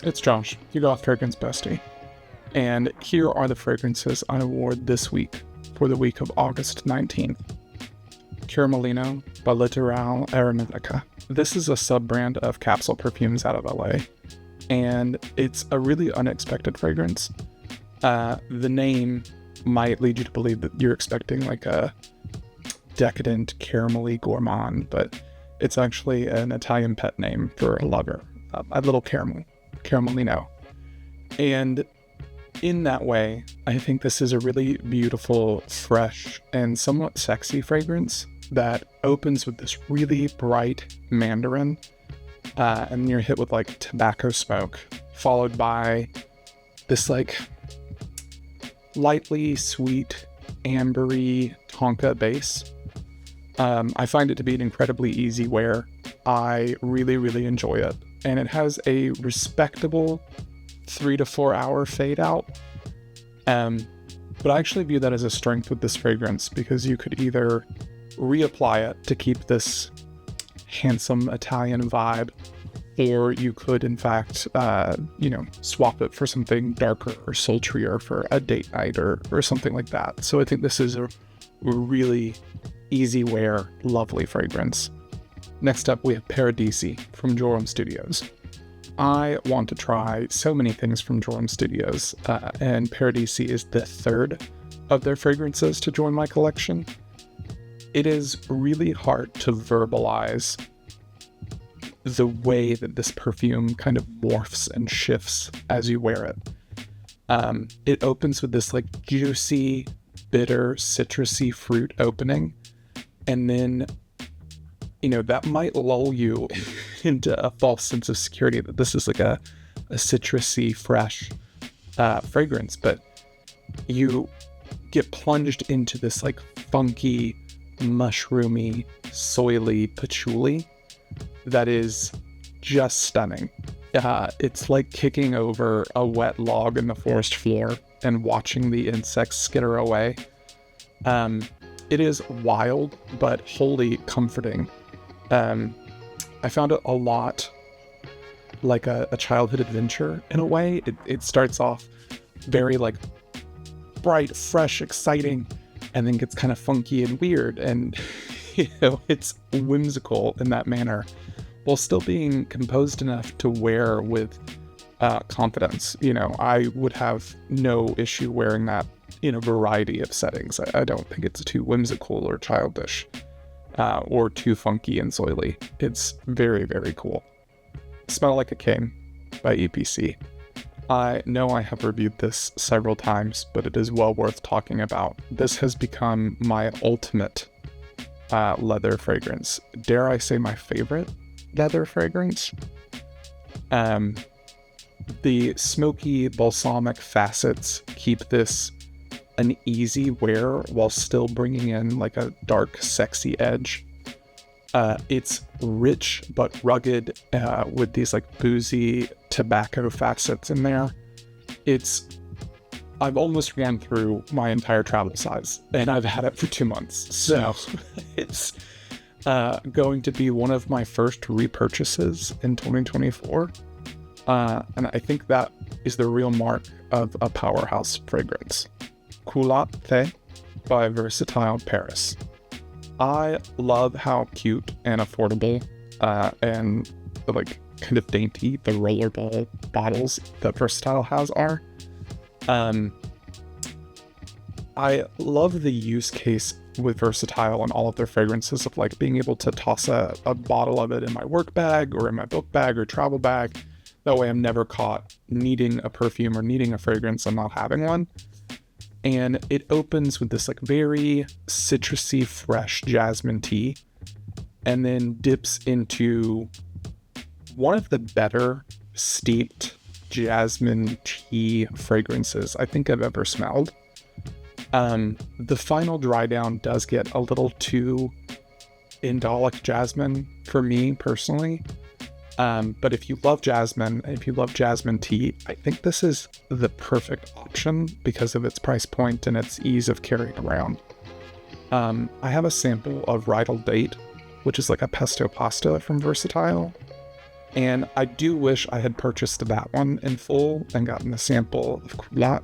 It's Josh, your Goth fragrance bestie, and here are the fragrances I wore this week for the week of August 19th. Caramellino by Litoralle Aromatica. This is a sub-brand of capsule perfumes out of LA, and it's a really unexpected fragrance. The name might lead you to believe that you're expecting like a decadent caramelly gourmand, but it's actually an Italian pet name for a lover, a little Caramellino. And in that way, I think this is a really beautiful, fresh, and somewhat sexy fragrance that opens with this really bright mandarin, and you're hit with like tobacco smoke, followed by this like lightly sweet, ambery tonka base. I find it to be an incredibly easy wear. I really, really enjoy it. And it has a respectable 3 to 4 hour fade out. But I actually view that as a strength with this fragrance, because you could either reapply it to keep this handsome Italian vibe, or you could in fact, swap it for something darker or sultrier for a date night or something like that. So I think this is a really easy wear, lovely fragrance. Next up, we have Paradisi from Jorum Studios. I want to try so many things from Jorum Studios, and Paradisi is the third of their fragrances to join my collection. It is really hard to verbalize the way that this perfume kind of morphs and shifts as you wear it. It opens with this like juicy, bitter, citrusy fruit opening, and then that might lull you into a false sense of security that this is like a citrusy, fresh fragrance, but you get plunged into this like funky, mushroomy, soily patchouli that is just stunning. It's like kicking over a wet log in the forest floor and watching the insects skitter away. It is wild, but wholly comforting. I found it a lot like a childhood adventure in a way. It starts off very like bright, fresh, exciting, and then gets kind of funky and weird, and it's whimsical in that manner, while still being composed enough to wear with confidence. I would have no issue wearing that in a variety of settings. I don't think it's too whimsical or childish. Or too funky and soily. It's very, very cool. Smell Like a King by EPC. I know I have reviewed this several times, but it is well worth talking about. This has become my ultimate leather fragrance. Dare I say my favorite leather fragrance? The smoky, balsamic facets keep this an easy wear while still bringing in like a dark, sexy edge. It's rich but rugged, with these like boozy tobacco facets in there. I've almost ran through my entire travel size, and I've had it for 2 months. So it's going to be one of my first repurchases in 2024. And I think that is the real mark of a powerhouse fragrance. Culot by Versatile Paris. I love how cute and affordable and like kind of dainty the rollerball bottles that Versatile are. I love the use case with Versatile and all of their fragrances of like being able to toss a bottle of it in my work bag or in my book bag or travel bag. That way I'm never caught needing a perfume or needing a fragrance and not having one. And it opens with this like very citrusy, fresh jasmine tea, and then dips into one of the better steeped jasmine tea fragrances I think I've ever smelled. The final dry down does get a little too indolic jasmine for me personally. But if you love jasmine, if you love jasmine tea, I think this is the perfect option because of its price point and its ease of carrying around. I have a sample of Rydal Date, which is like a pesto pasta from Versatile. And I do wish I had purchased that one in full and gotten a sample of Culot,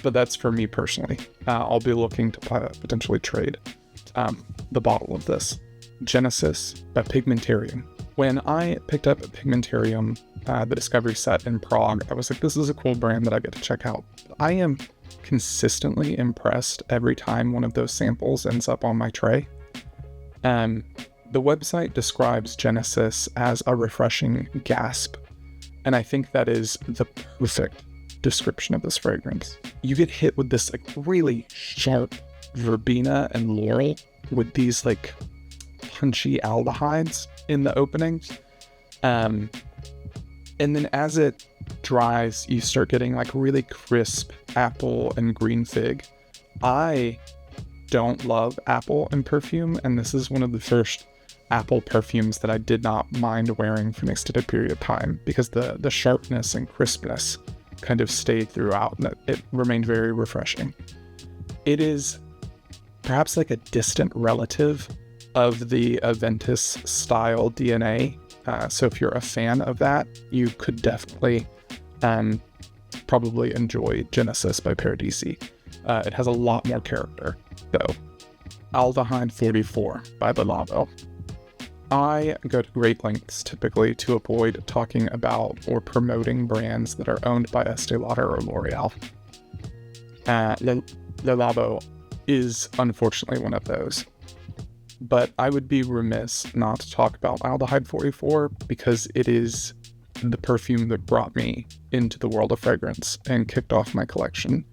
but that's for me personally. I'll be looking to potentially trade the bottle of this. Genesis by Pigmentarium. When I picked up Pigmentarium, the Discovery set in Prague, I was like, this is a cool brand that I get to check out. I am consistently impressed every time one of those samples ends up on my tray. The website describes Genesis as a refreshing gasp, and I think that is the perfect description of this fragrance. You get hit with this like really sharp verbena and laurel with these like punchy aldehydes in the openings. And then as it dries, you start getting like really crisp apple and green fig. I don't love apple in perfume, and this is one of the first apple perfumes that I did not mind wearing for an extended period of time because the sharpness and crispness kind of stayed throughout, and it remained very refreshing. It is perhaps like a distant relative of the Aventus style DNA. So if you're a fan of that, you could definitely probably enjoy Genesis by Paradisi. It has a lot more character, though. Aldehyde 44 by the Labo. I go to great lengths typically to avoid talking about or promoting brands that are owned by Estee Lauder or L'Oreal. Le Labo is unfortunately one of those. But I would be remiss not to talk about Aldehyde 44 because it is the perfume that brought me into the world of fragrance and kicked off my collection.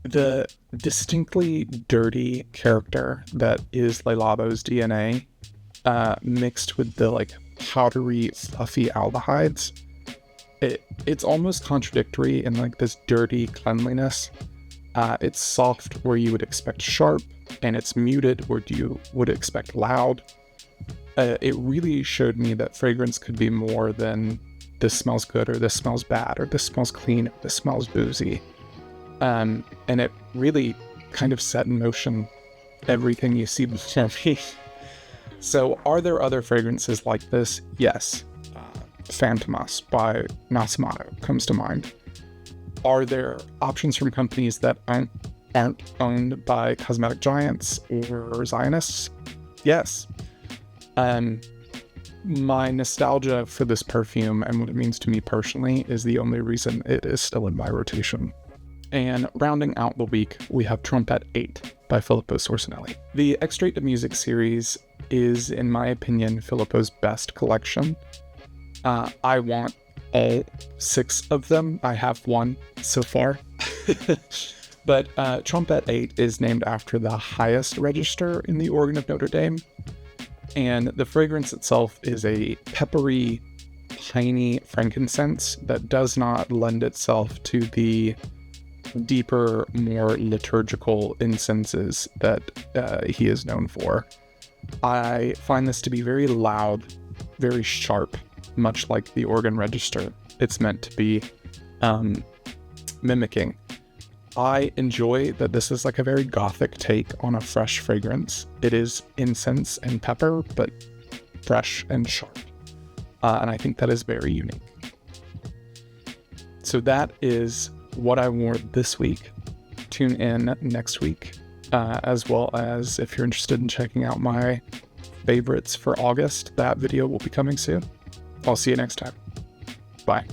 The distinctly dirty character that is Le Labo's DNA, mixed with the like powdery, fluffy aldehydes, it's almost contradictory in like this dirty cleanliness. It's soft where you would expect sharp, and it's muted where you would expect loud. It really showed me that fragrance could be more than this smells good, or this smells bad, or this smells clean, or this smells boozy. And it really kind of set in motion everything you see before me. So are there other fragrances like this? Yes. Fantomas by Nascimato comes to mind. Are there options from companies that aren't owned by cosmetic giants or Zionists? Yes. My nostalgia for this perfume and what it means to me personally is the only reason it is still in my rotation. And rounding out the week, we have Trompette 8 by Filippo Sorcinelli. The Extrait de Musique series is, in my opinion, Filippo's best collection. I want all 6 of them. I have one so far. But Trompette 8 is named after the highest register in the organ of Notre Dame. And the fragrance itself is a peppery, piney frankincense that does not lend itself to the deeper, more liturgical incenses that he is known for. I find this to be very loud, very sharp, much like the organ register it's meant to be mimicking. I enjoy that this is like a very gothic take on a fresh fragrance. It is incense and pepper, but fresh and sharp. And I think that is very unique. So that is what I wore this week. Tune in next week, as well as if you're interested in checking out my favorites for August, that video will be coming soon. I'll see you next time. Bye.